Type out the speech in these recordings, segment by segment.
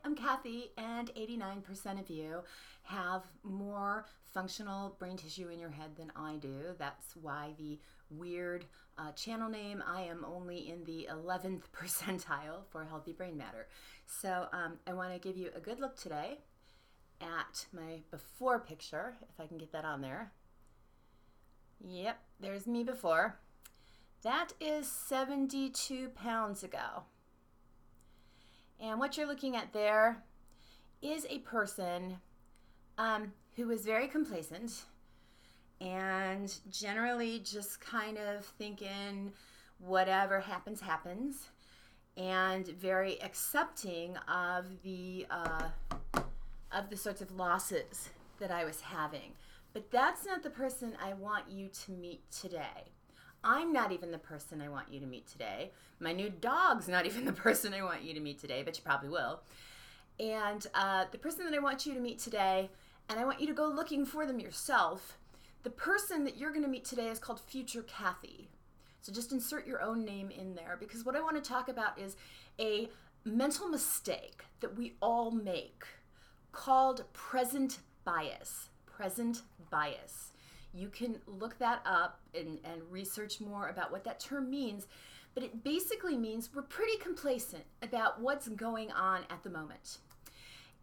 I'm Kathy, and 89% of you have more functional brain tissue in your head than I do. That's why the weird channel name, I am only in the 11th percentile for healthy brain matter. So I want to give you a good look today at my before picture, if I can get that on there. Yep, there's me before. That is 72 pounds ago. And what you're looking at there is a person who is very complacent and generally just kind of thinking whatever happens, happens, and very accepting of the sorts of losses that I was having. But that's not the person I want you to meet today. I'm not even the person I want you to meet today. My new dog's not even the person I want you to meet today, but you probably will. And the person that I want you to meet today, and I want you to go looking for them yourself, the person that you're going to meet today is called Future Kathy. So just insert your own name in there, because what I want to talk about is a mental mistake that we all make called present bias. Present bias. You can look that up and research more about what that term means, but it basically means we're pretty complacent about what's going on at the moment.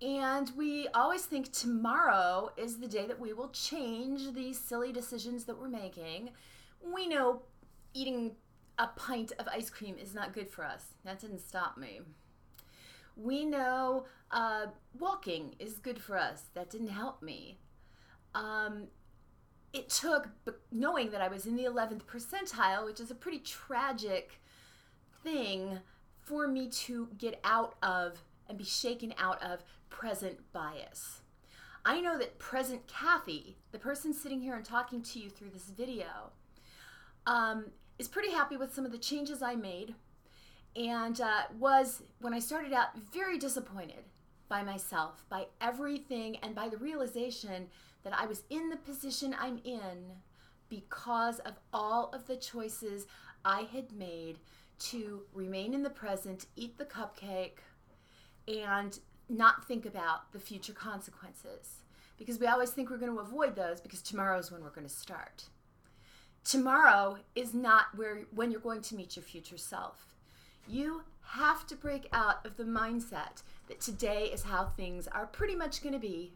And we always think tomorrow is the day that we will change these silly decisions that we're making. We know eating a pint of ice cream is not good for us. That didn't stop me. We know walking is good for us. That didn't help me. It took knowing that I was in the 11th percentile, which is a pretty tragic thing, for me to get out of and be shaken out of present bias. I know that present Kathy, the person sitting here and talking to you through this video, is pretty happy with some of the changes I made, and was, when I started out, very disappointed by myself, by everything, and by the realization that I was in the position I'm in because of all of the choices I had made to remain in the present, eat the cupcake, and not think about the future consequences. Because we always think we're going to avoid those because tomorrow is when we're going to start. Tomorrow is not when you're going to meet your future self. You have to break out of the mindset that today is how things are pretty much going to be,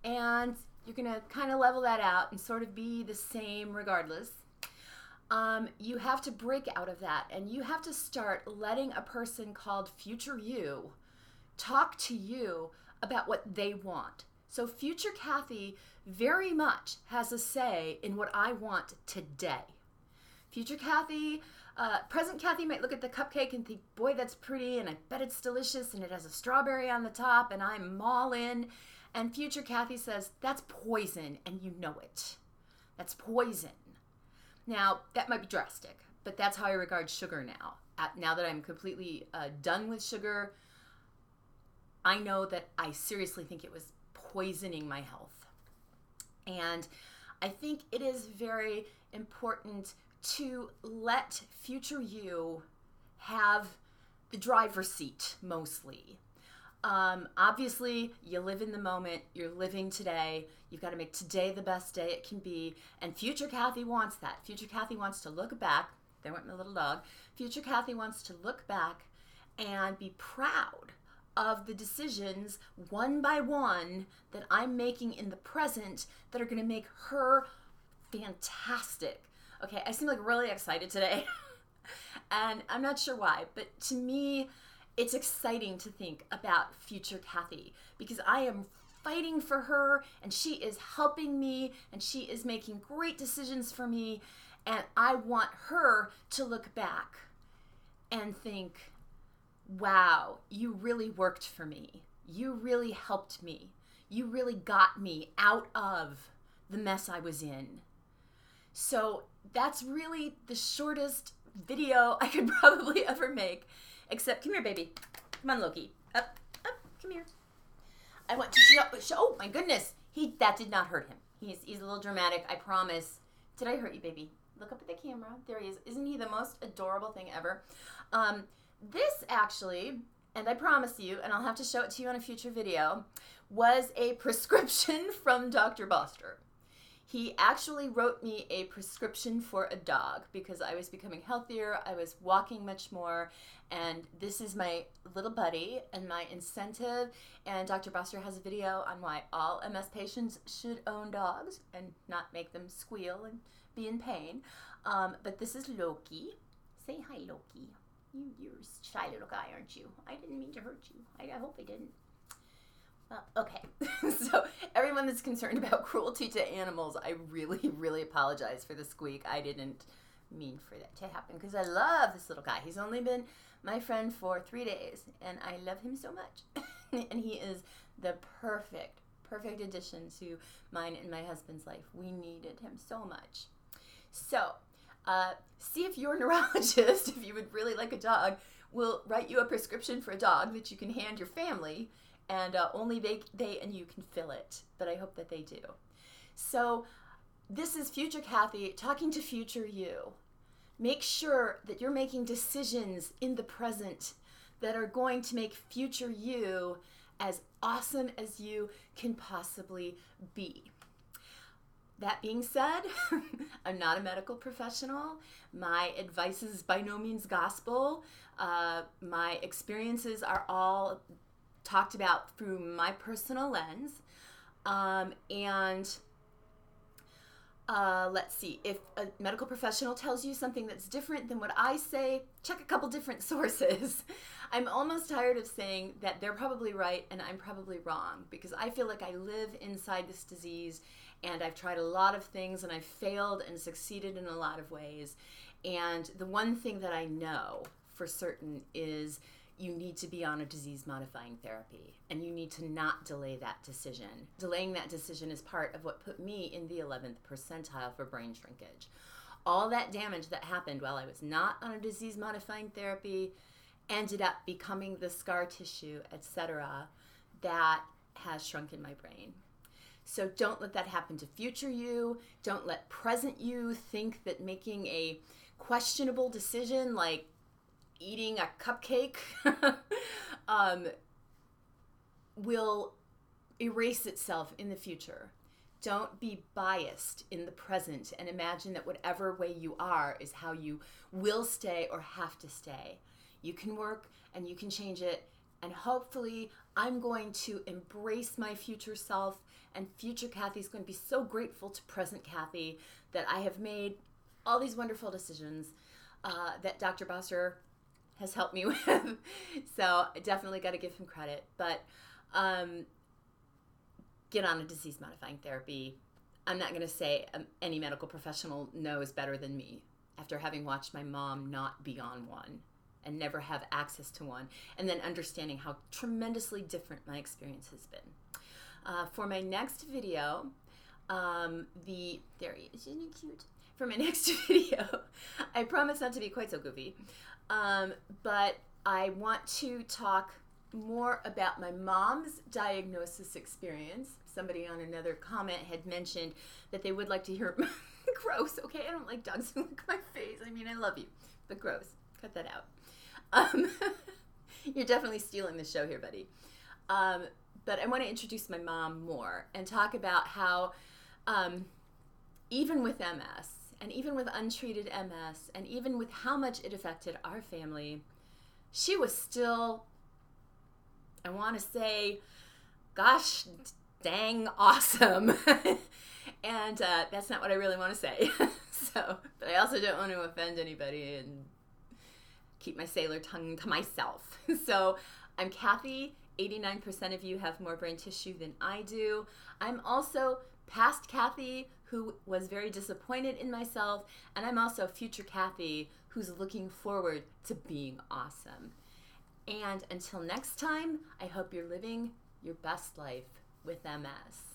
and you're going to kind of level that out and sort of be the same regardless. You have to break out of that, and you have to start letting a person called Future You talk to you about what they want. So Future Kathy very much has a say in what I want today. Future Kathy, present Kathy might look at the cupcake and think, boy, that's pretty, and I bet it's delicious, and it has a strawberry on the top, and I'm all in. And Future Kathy says, that's poison, and you know it. That's poison. Now, that might be drastic, but that's how I regard sugar now. Now that I'm completely done with sugar, I know that I seriously think it was poisoning my health. And I think it is very important to let Future You have the driver's seat, mostly. Obviously, you live in the moment, you're living today, you've got to make today the best day it can be, and Future Kathy wants that. Future Kathy wants to look back, there went my little dog, Future Kathy wants to look back and be proud of the decisions, one by one, that I'm making in the present that are going to make her fantastic. Okay, I seem like really excited today, and I'm not sure why, but to me, it's exciting to think about Future Kathy because I am fighting for her, and she is helping me, and she is making great decisions for me, and I want her to look back and think, wow, you really worked for me. You really helped me. You really got me out of the mess I was in. So that's really the shortest video I could probably ever make. Except, come here, baby. Come on, Loki. Up, come here. I want to show, oh my goodness. That did not hurt him. He's a little dramatic, I promise. Did I hurt you, baby? Look up at the camera. There he is. Isn't he the most adorable thing ever? This actually and I promise you, and I'll have to show it to you on a future video, was a prescription from Dr. Boster. He actually wrote me a prescription for a dog because I was becoming healthier, I was walking much more, and this is my little buddy and my incentive. And Dr. Boster has a video on why all MS patients should own dogs and not make them squeal and be in pain. But this is Loki. Say hi, Loki. You're a shy little guy, aren't you? I didn't mean to hurt you. I hope I didn't. Okay, so everyone that's concerned about cruelty to animals, I really, really apologize for the squeak. I didn't mean for that to happen because I love this little guy. He's only been my friend for 3 days, and I love him so much. And he is the perfect addition to mine and my husband's life. We needed him so much. So, see if your neurologist, if you would really like a dog, will write you a prescription for a dog that you can hand your family, and only they and you can fill it. But I hope that they do. So this is future Kathy talking to future you. Make sure that you're making decisions in the present that are going to make future you as awesome as you can possibly be. That being said, I'm not a medical professional. My advice is by no means gospel. My experiences are all talked about through my personal lens. Let's see, if a medical professional tells you something that's different than what I say, check a couple different sources. I'm almost tired of saying that they're probably right and I'm probably wrong, because I feel like I live inside this disease and I've tried a lot of things and I've failed and succeeded in a lot of ways. And the one thing that I know for certain is you need to be on a disease-modifying therapy, and you need to not delay that decision. Delaying that decision is part of what put me in the 11th percentile for brain shrinkage. All that damage that happened while I was not on a disease-modifying therapy ended up becoming the scar tissue, etc., that has shrunk in my brain. So don't let that happen to future you. Don't let present you think that making a questionable decision like eating a cupcake will erase itself in the future. Don't be biased in the present and imagine that whatever way you are is how you will stay or have to stay. You can work and you can change it, and hopefully I'm going to embrace my future self, and future Kathy's going to be so grateful to present Kathy that I have made all these wonderful decisions that Dr. Boster has helped me with. So I definitely got to give him credit. But get on a disease-modifying therapy. I'm not going to say any medical professional knows better than me after having watched my mom not be on one and never have access to one, and then understanding how tremendously different my experience has been. For my next video, there he is, isn't he cute? For my next video, I promise not to be quite so goofy, but I want to talk more about my mom's diagnosis experience. Somebody on another comment had mentioned that they would like to hear, gross, okay, I don't like dogs who lick my face. I mean, I love you, but gross, cut that out. You're definitely stealing the show here, buddy. But I want to introduce my mom more and talk about how even with MS, and even with untreated MS, and even with how much it affected our family, she was still, I want to say, gosh dang awesome. And that's not what I really want to say. But I also don't want to offend anybody and keep my sailor tongue to myself. So I'm Kathy. 89% of you have more brain tissue than I do. I'm also past Kathy, who was very disappointed in myself, and I'm also future Kathy, who's looking forward to being awesome. And until next time, I hope you're living your best life with MS.